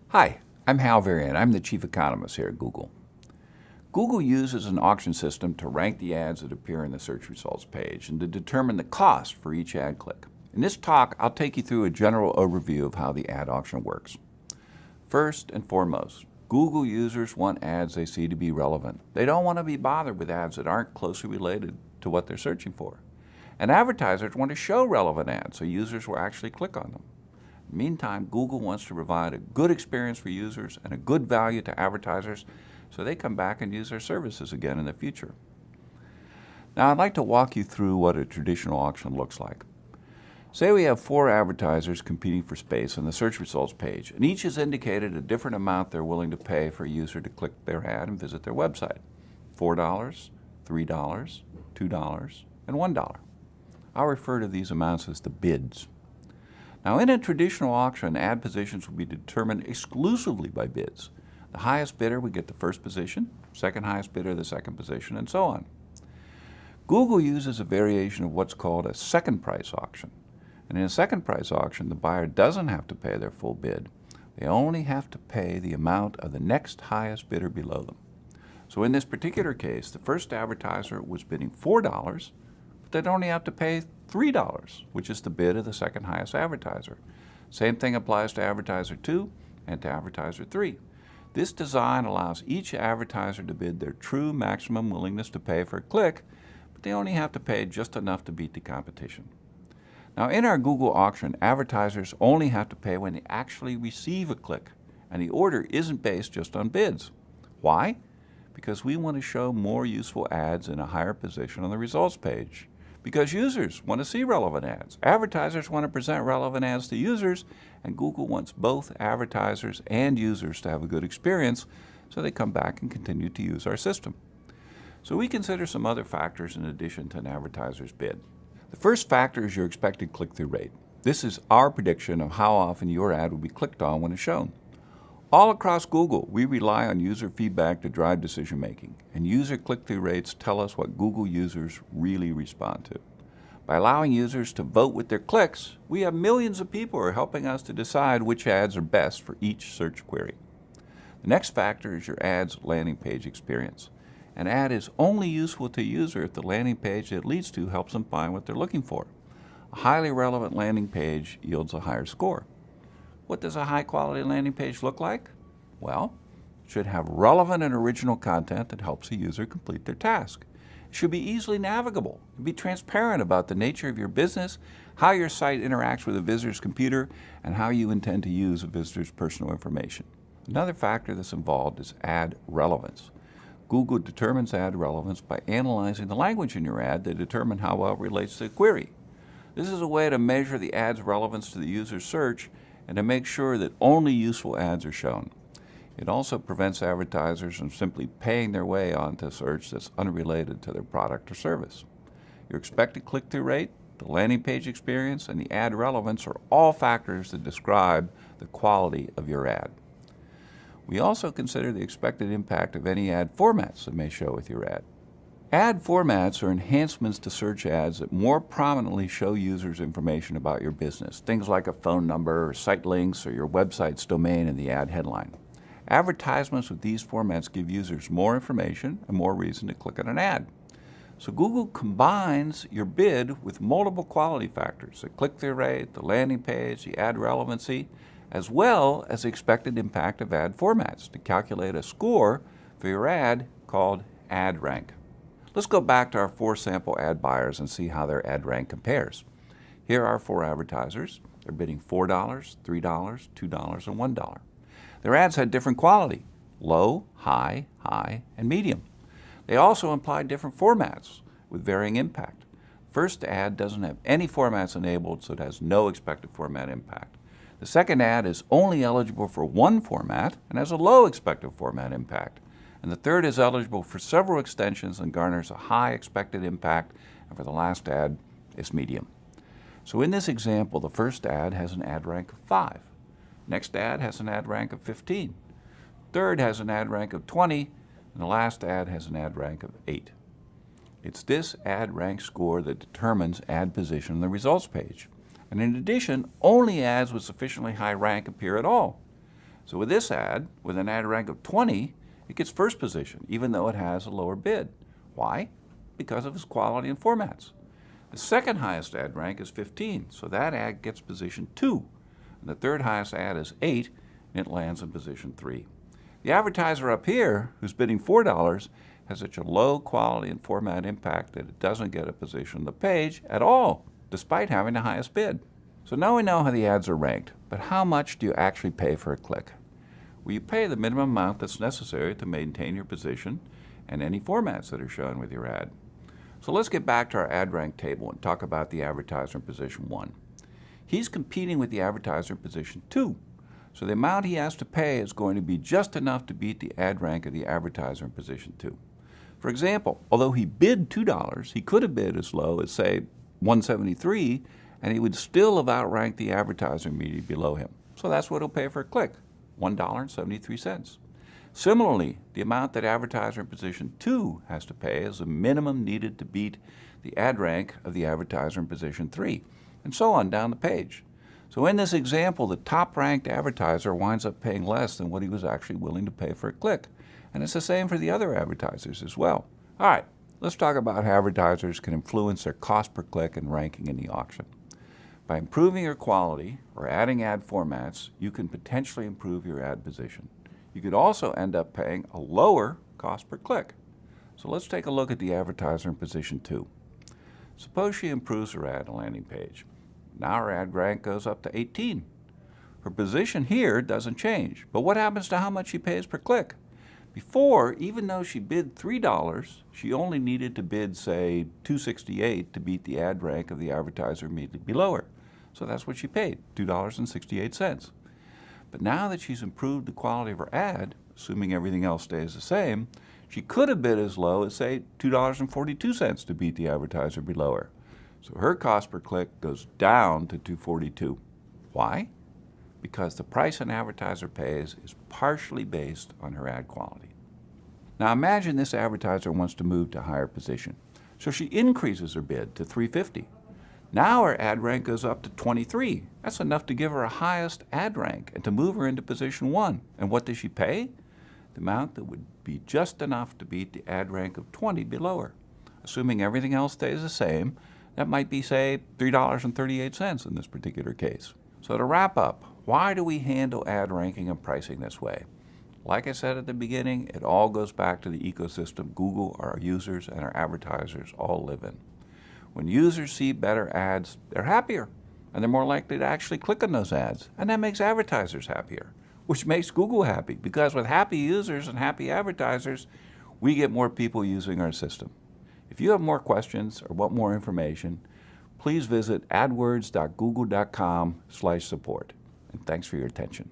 Hi, I'm Hal Varian. I'm the Chief Economist here at Google. Google uses an auction system to rank the ads that appear in the search results page and to determine the cost for each ad click. In this talk, I'll take you through a general overview of how the ad auction works. First and foremost, Google users want ads they see to be relevant. They don't want to be bothered with ads that aren't closely related to what they're searching for. And advertisers want to show relevant ads so users will actually click on them. Meantime, Google wants to provide a good experience for users and a good value to advertisers so they come back and use their services again in the future. Now, I'd like to walk you through what a traditional auction looks like. Say we have 4 advertisers competing for space on the search results page, and each has indicated a different amount they're willing to pay for a user to click their ad and visit their website. $4, $3, $2, and $1. I'll refer to these amounts as the bids. Now, in a traditional auction, ad positions will be determined exclusively by bids. The highest bidder would get the first position, second highest bidder the second position, and so on. Google uses a variation of what's called a second price auction. And in a second price auction, the buyer doesn't have to pay their full bid. They only have to pay the amount of the next highest bidder below them. So in this particular case, the first advertiser was bidding $4, but they'd only have to pay $3, which is the bid of the second highest advertiser. Same thing applies to advertiser 2 and to advertiser 3. This design allows each advertiser to bid their true maximum willingness to pay for a click, but they only have to pay just enough to beat the competition. Now, in our Google auction, advertisers only have to pay when they actually receive a click, and the order isn't based just on bids. Why? Because we want to show more useful ads in a higher position on the results page. Because users want to see relevant ads. Advertisers want to present relevant ads to users, and Google wants both advertisers and users to have a good experience so they come back and continue to use our system. So we consider some other factors in addition to an advertiser's bid. The first factor is your expected click-through rate. This is our prediction of how often your ad will be clicked on when it's shown. All across Google, we rely on user feedback to drive decision making, and user click-through rates tell us what Google users really respond to. By allowing users to vote with their clicks, we have millions of people who are helping us to decide which ads are best for each search query. The next factor is your ad's landing page experience. An ad is only useful to a user if the landing page it leads to helps them find what they're looking for. A highly relevant landing page yields a higher score. What does a high-quality landing page look like? Well, it should have relevant and original content that helps a user complete their task. It should be easily navigable and be transparent about the nature of your business, how your site interacts with a visitor's computer, and how you intend to use a visitor's personal information. Another factor that's involved is ad relevance. Google determines ad relevance by analyzing the language in your ad to determine how well it relates to the query. This is a way to measure the ad's relevance to the user's search and to make sure that only useful ads are shown. It also prevents advertisers from simply paying their way onto search that's unrelated to their product or service. Your expected click-through rate, the landing page experience, and the ad relevance are all factors that describe the quality of your ad. We also consider the expected impact of any ad formats that may show with your ad. Ad formats are enhancements to search ads that more prominently show users information about your business, things like a phone number, or site links, or your website's domain in the ad headline. Advertisements with these formats give users more information and more reason to click on an ad. So Google combines your bid with multiple quality factors, the click-through rate, the landing page, the ad relevancy, as well as the expected impact of ad formats to calculate a score for your ad called ad rank. Let's go back to our 4 sample ad buyers and see how their ad rank compares. Here are 4 advertisers. They're bidding $4, $3, $2, and $1. Their ads had different quality: low, high, high, and medium. They also implied different formats with varying impact. First ad doesn't have any formats enabled, so it has no expected format impact. The second ad is only eligible for one format and has a low expected format impact. And the third is eligible for several extensions and garners a high expected impact, and for the last ad, it's medium. So in this example, the first ad has an ad rank of 5. Next ad has an ad rank of 15. Third has an ad rank of 20, and the last ad has an ad rank of 8. It's this ad rank score that determines ad position on the results page. And in addition, only ads with sufficiently high rank appear at all. So with this ad, with an ad rank of 20, it gets first position, even though it has a lower bid. Why? Because of its quality and formats. The second highest ad rank is 15, so that ad gets position 2. And the third highest ad is 8, and it lands in position 3. The advertiser up here, who's bidding $4, has such a low quality and format impact that it doesn't get a position on the page at all, despite having the highest bid. So now we know how the ads are ranked, but how much do you actually pay for a click? Well, you pay the minimum amount that's necessary to maintain your position and any formats that are shown with your ad. So let's get back to our ad rank table and talk about the advertiser in position 1. He's competing with the advertiser in position 2. So the amount he has to pay is going to be just enough to beat the ad rank of the advertiser in position 2. For example, although he bid $2, he could have bid as low as, say, $1.73, and he would still have outranked the advertiser immediately below him. So that's what he'll pay for a click, $1.73. Similarly, the amount that advertiser in position 2 has to pay is the minimum needed to beat the ad rank of the advertiser in position 3, and so on down the page. So in this example, the top-ranked advertiser winds up paying less than what he was actually willing to pay for a click. And it's the same for the other advertisers as well. All right, let's talk about how advertisers can influence their cost per click and ranking in the auction. By improving your quality or adding ad formats, you can potentially improve your ad position. You could also end up paying a lower cost per click. So let's take a look at the advertiser in position 2. Suppose she improves her ad landing page. Now her ad rank goes up to 18. Her position here doesn't change, but what happens to how much she pays per click? Before, even though she bid $3, she only needed to bid, say, $2.68 to beat the ad rank of the advertiser immediately below her. So that's what she paid, $2.68. But now that she's improved the quality of her ad, assuming everything else stays the same, she could have bid as low as, say, $2.42 to beat the advertiser below her. So her cost per click goes down to $2.42. Why? Because the price an advertiser pays is partially based on her ad quality. Now imagine this advertiser wants to move to a higher position. So she increases her bid to $3.50. Now her ad rank goes up to 23. That's enough to give her a highest ad rank and to move her into position 1. And what does she pay? The amount that would be just enough to beat the ad rank of 20 below her. Assuming everything else stays the same, that might be, say, $3.38 in this particular case. So to wrap up, why do we handle ad ranking and pricing this way? Like I said at the beginning, it all goes back to the ecosystem Google, our users, and our advertisers all live in. When users see better ads, they're happier, and they're more likely to actually click on those ads, and that makes advertisers happier, which makes Google happy, because with happy users and happy advertisers, we get more people using our system. If you have more questions or want more information, please visit adwords.google.com/support. And thanks for your attention.